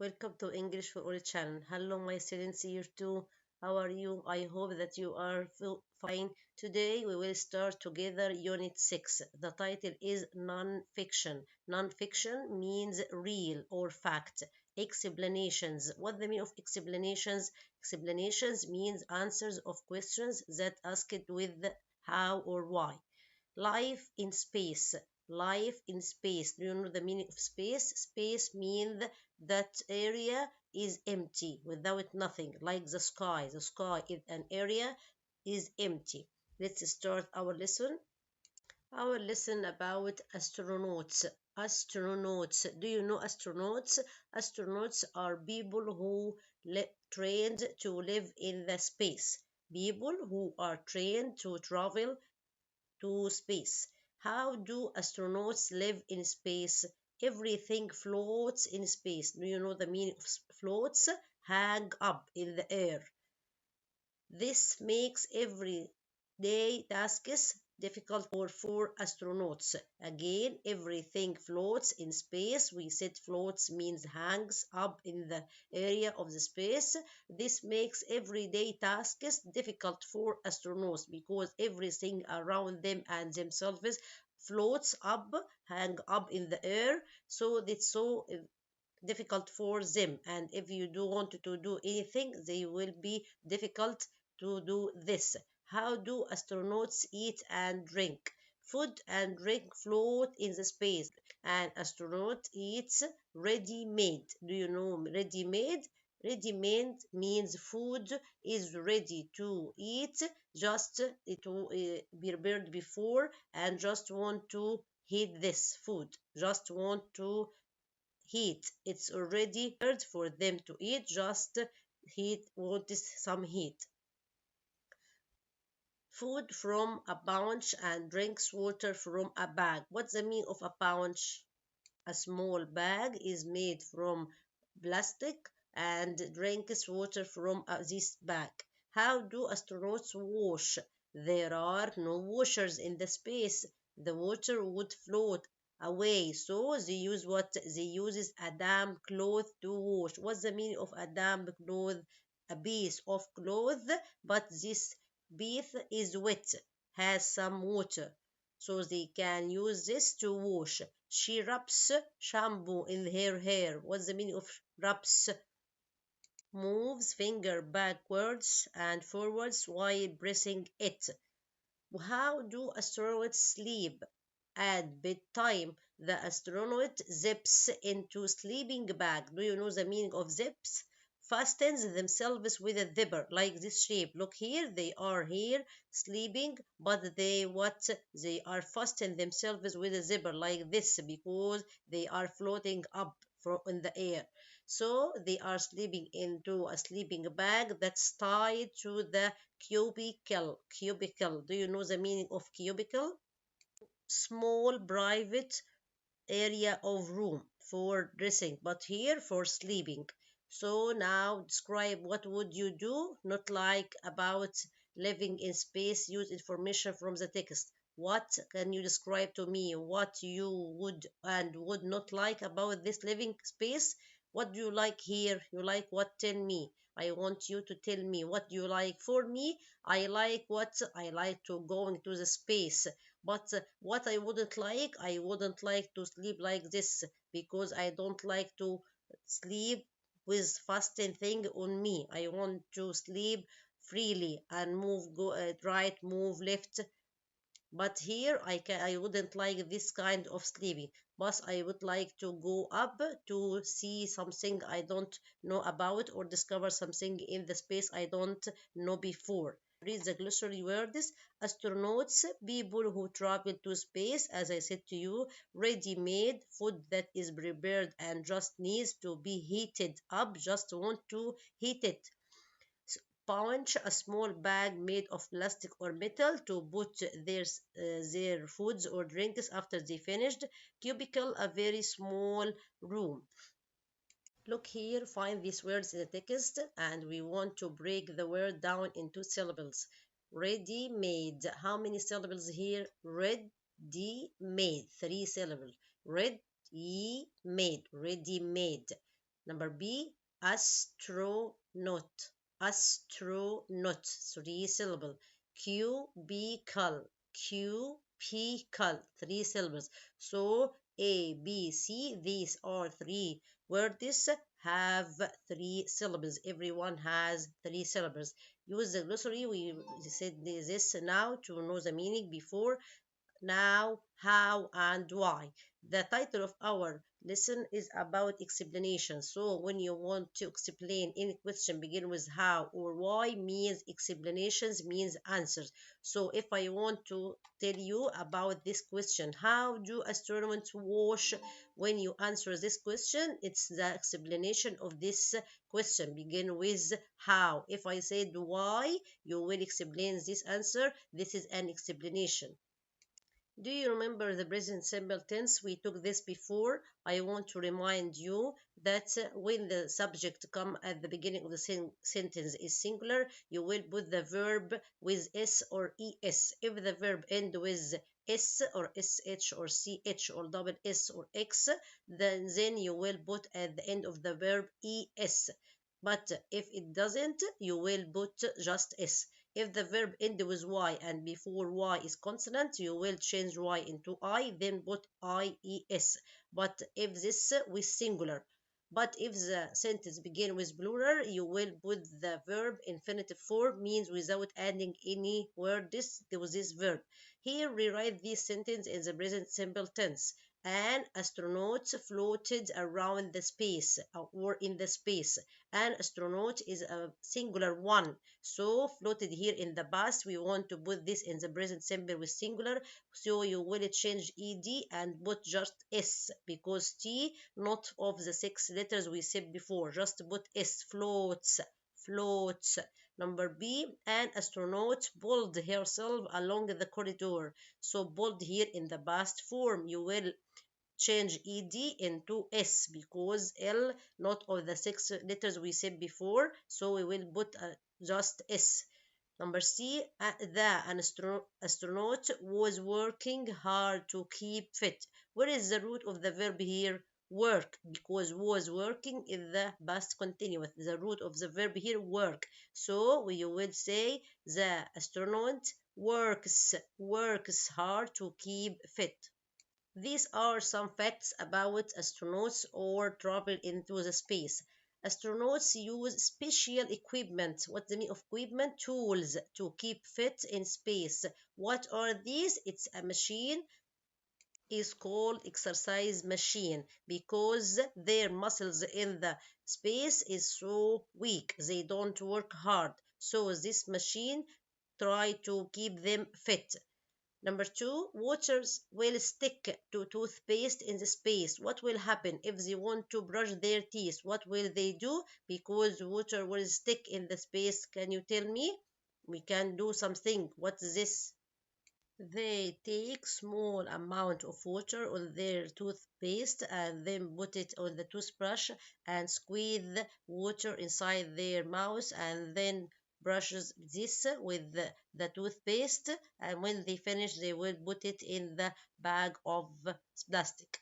Welcome to English for All channel. Hello, my students here too. How are you? I hope that you are fine. Today we will start together Unit 6. The title is Non-Fiction. Non-fiction means real or fact. Explanations. What the meaning of explanations? Explanations means answers of questions that asked with how or why. Life in space. Life in space. Do you know the meaning of space? Space means that area is empty, without nothing, like the sky. The sky is an area is empty. Let's start our lesson. Our lesson about astronauts. Astronauts. Do you know astronauts? Astronauts are people who trained to live in the space. People who are trained to travel to space. How do astronauts live in space? Everything floats in space. Do you know the meaning of floats? Hang up in the air. This makes everyday tasks difficult for astronauts. Again, everything floats in space. We said floats means hangs up in the area of the space. This makes everyday tasks difficult for astronauts because everything around them and themselves floats up, hang up in the air. So it's so difficult for them, and if you do want to do anything, they will be difficult to do this. How do astronauts eat and drink? Food and drink float in the space, and astronaut eats ready-made. Do you know ready-made? Ready-made means food is ready to eat, just to be prepared before, and just want to heat this food, just want to heat. It's already prepared for them to eat, just heat wants some heat. Food from a pouch and drinks water from a bag. What's the meaning of a pouch? A small bag is made from plastic and drinks water from this bag. How do astronauts wash? There are no washers in the space. The water would float away, so they use what? They use a damp cloth to wash. What's the meaning of a damp cloth? A piece of cloth, but this piece is wet, has some water, so they can use this to wash. She rubs shampoo in her hair. What's the meaning of rubs? Moves finger backwards and forwards while pressing it. How do astronauts sleep? At bedtime, the astronaut zips into sleeping bag. Do you know the meaning of zips? Fastens themselves with a zipper, like this shape. Look here, they are here sleeping, but they are fastening themselves with a zipper like this because they are floating up in the air. So they are sleeping into a sleeping bag that's tied to the cubicle. Cubicle. Do you know the meaning of cubicle? Small private area of room for dressing, but here for sleeping. So now describe what would you do, not like about living in space. Use information from the text. What can you describe to me what you would and would not like about this living space? What do you like here? You like what? Tell me. I want you to tell me what you like. For me, I like what? I like to go into the space. But what I wouldn't like to sleep like this because I don't like to sleep with fasting thing on me. I want to sleep freely and move go right, move left. But here I wouldn't like this kind of sleeping. But I would like to go up to see something I don't know about or discover something in the space I don't know before. Read the glossary words. Astronauts, people who travel to space, as I said to you. Ready-made, food that is prepared and just needs to be heated up, just want to heat it. Pouch, a small bag made of plastic or metal to put their foods or drinks after they finished. Cubicle, a very small room. Look here, find these words in the text, and we want to break the word down into syllables. Ready-made. How many syllables here? Ready-made. 3 syllables. Ready-made. Ready-made. Number B, astronaut. Astronaut, 3 syllables. Cubicle. Cubicle, 3 syllables. So A, B, C, these are 3 words have 3 syllables. Everyone has 3 syllables. Use the glossary. We said this now to know the meaning before. Now, how, and why. The title of our lesson is about explanation. So when you want to explain any question begin with how or why means explanations means answers. So if I want to tell you about this question, how do astronauts wash? When you answer this question, it's the explanation of this question begin with how. If I said why, you will explain this answer. This is an explanation. Do you remember the present simple tense? We took this before. I want to remind you that when the subject come at the beginning of the sentence is singular, you will put the verb with s or es. If the verb end with s or sh or ch or double s or x, then you will put at the end of the verb es. But if it doesn't, you will put just s. If the verb end with y and before y is consonant, you will change y into I, then put ies. But if this with singular. But if the sentence begin with plural, you will put the verb infinitive form, means without adding any word to this verb. Here, rewrite this sentence in the present simple tense. An astronaut floated around the space or in the space. An astronaut is a singular one. So floated here in the past, we want to put this in the present simple with singular. So you will change ed and put just s, because t not of the 6 letters we said before. Just put s, floats, floats. Number B, an astronaut pulled herself along the corridor. So pulled here in the past form. You will change ed into s because l not of the 6 letters we said before, so we will put just s. Number C, an astronaut was working hard to keep fit. Where is the root of the verb here? Work, because was working is the past continuous. The root of the verb here, work. So we will say the astronaut works hard to keep fit. These are some facts about astronauts or travel into the space. Astronauts use special equipment. What's the meaning of equipment? Tools to keep fit in space. What are these? It's a machine is called exercise machine because their muscles in the space is so weak. They don't work hard. So this machine try to keep them fit. Number 2, waters will stick to toothpaste in the space. What will happen if they want to brush their teeth? What will they do? Because water will stick in the space. Can you tell me? We can do something. What is this? They take small amount of water on their toothpaste and then put it on the toothbrush and squeeze the water inside their mouth and then brushes this with the toothpaste, and when they finish they will put it in the bag of plastic.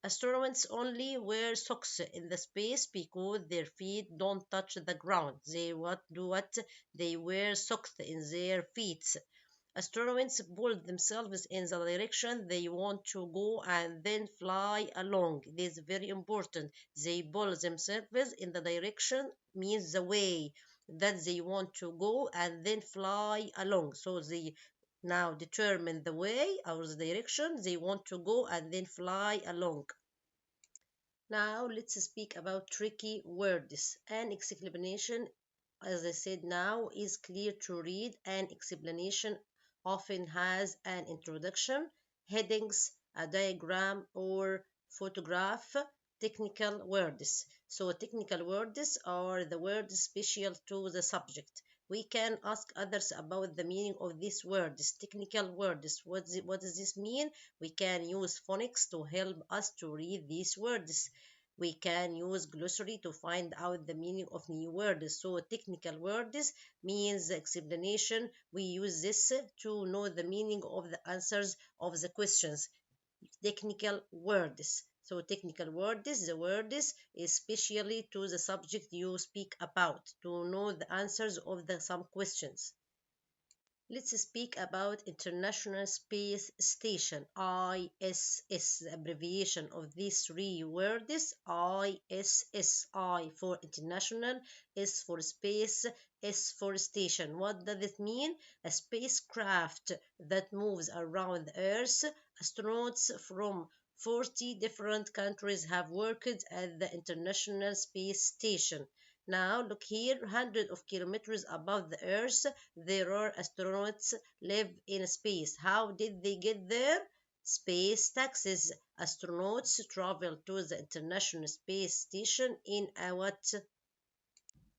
Astronauts only wear socks in the space because their feet don't touch the ground. They they wear socks in their feet. Astronauts pull themselves in the direction they want to go and then fly along. This is very important. They pull themselves in the direction means the way that they want to go and then fly along. So they now determine the way or the direction they want to go and then fly along. Now let's speak about tricky words. An explanation, as I said now, is clear to read. An explanation often has an introduction, headings, a diagram, or photograph. Technical words. So technical words are the words special to the subject. We can ask others about the meaning of these words. Technical words. What does this mean? We can use phonics to help us to read these words. We can use glossary to find out the meaning of new words. So technical words means explanation. We use this to know the meaning of the answers of the questions. Technical words. So technical words, the words especially to the subject you speak about to know the answers of some questions. Let's speak about International Space Station, ISS. The abbreviation of these three words, ISS. I for international, S for space, S for station. What does it mean? A spacecraft that moves around the Earth. Astronauts from 40 different countries have worked at the International Space Station. Now, look here, hundreds of kilometers above the Earth, there are astronauts live in space. How did they get there? Space taxis. Astronauts travel to the International Space Station in a what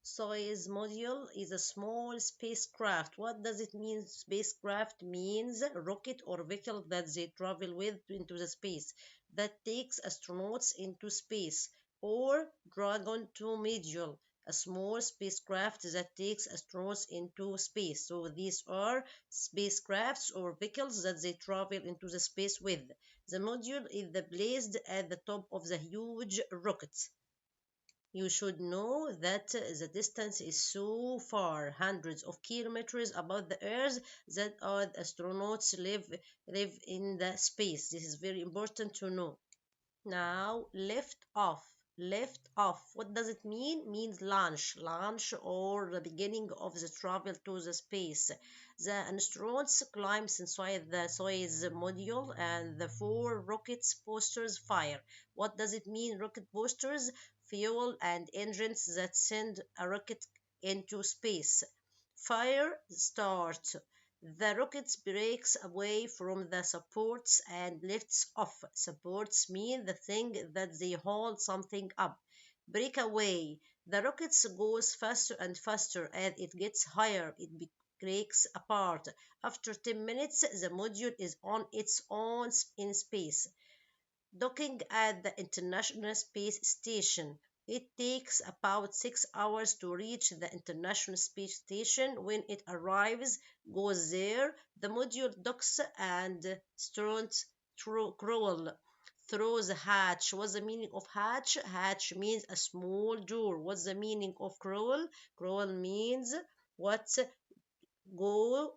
size module is a small spacecraft. What does it mean? Spacecraft means rocket or vehicle that they travel with into the space that takes astronauts into space, or Dragon 2 module, a small spacecraft that takes astronauts into space. So these are spacecrafts or vehicles that they travel into the space with. The module is placed at the top of the huge rocket. You should know that the distance is so far, hundreds of kilometers above the Earth, that our astronauts live in the space. This is very important to know. Now, lift off. Lift off. What does it mean? Means launch. Launch or the beginning of the travel to the space. The astronauts climbs inside the Soyuz module and the four rocket boosters fire. What does it mean? Rocket boosters, fuel and engines that send a rocket into space. Fire start. The rocket breaks away from the supports and lifts off. Supports mean the thing that they hold something up. Break away. The rocket goes faster and faster. As it gets higher, it breaks apart. After 10 minutes, the module is on its own in space. Docking at the International Space Station. It takes about 6 hours to reach the International Space Station. When it arrives, goes there, the module docks and starts crawl through the hatch. What's the meaning of hatch? Hatch means a small door. What's the meaning of crawl? Crawl means what? Go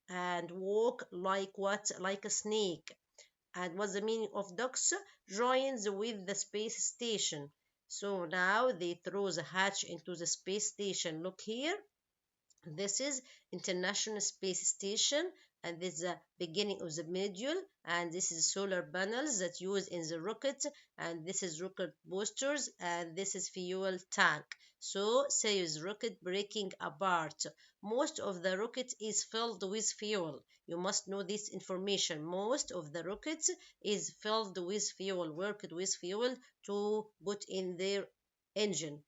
and walk like what? Like a snake. And what's the meaning of docks? Joins with the space station. So now they throw the hatch into the space station. Look here. This is International Space Station, and this is the beginning of the module, and this is solar panels that use in the rocket, and this is rocket boosters, and this is fuel tank. So Soyuz rocket breaking apart. Most of the rocket is filled with fuel. You must know this information. Most of the rocket is filled with fuel, worked with fuel to put in their engine.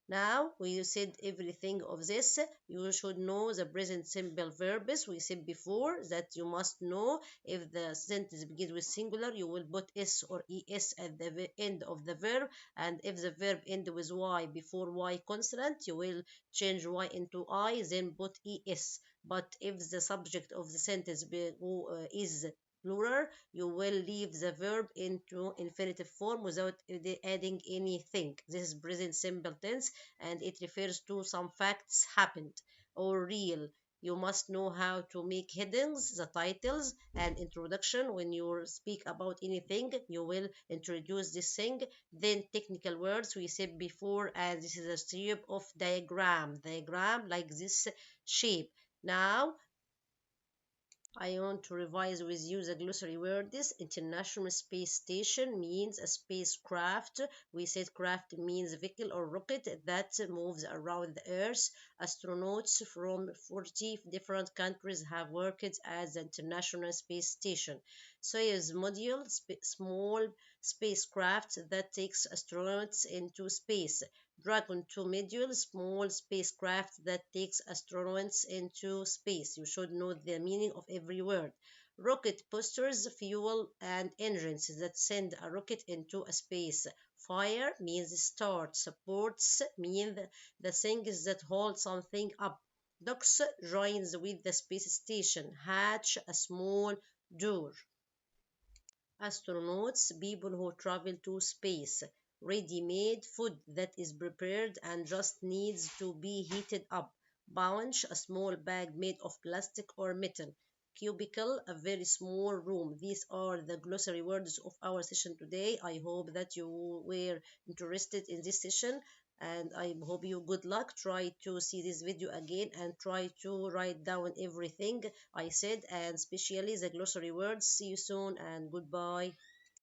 Now we said everything of this. You should know the present simple verbs. We said before that you must know if the sentence begins with singular, you will put s or es at the end of the verb, and if the verb ends with y before y consonant, you will change y into I, then put es. But if the subject of the sentence is plural, you will leave the verb into infinitive form without adding anything. This is present simple tense, and it refers to some facts happened or real. You must know how to make headings, the titles, and introduction. When you speak about anything, you will introduce this thing. Then technical words we said before, and this is a shape of diagram. Diagram like this shape. Now I want to revise with you the glossary words. International Space Station means a spacecraft. We said craft means vehicle or rocket that moves around the Earth. Astronauts from 40 different countries have worked at the International Space Station. Soyuz module, small spacecraft that takes astronauts into space. Dragon 2 module, small spacecraft that takes astronauts into space. You should know the meaning of every word. Rocket boosters, fuel and engines that send a rocket into a space. Fire means start. Supports mean the things that hold something up. Docks joins with the space station. Hatch, a small door. astronauts, people who travel to space. Ready-made food that is prepared and just needs to be heated up. Bunch, a small bag made of plastic or metal. Cubicle, a very small room. These are the glossary words of our session today. I hope that you were interested in this session, and I hope you good luck. Try to see this video again and try to write down everything I said, and especially the glossary words. See you soon and goodbye.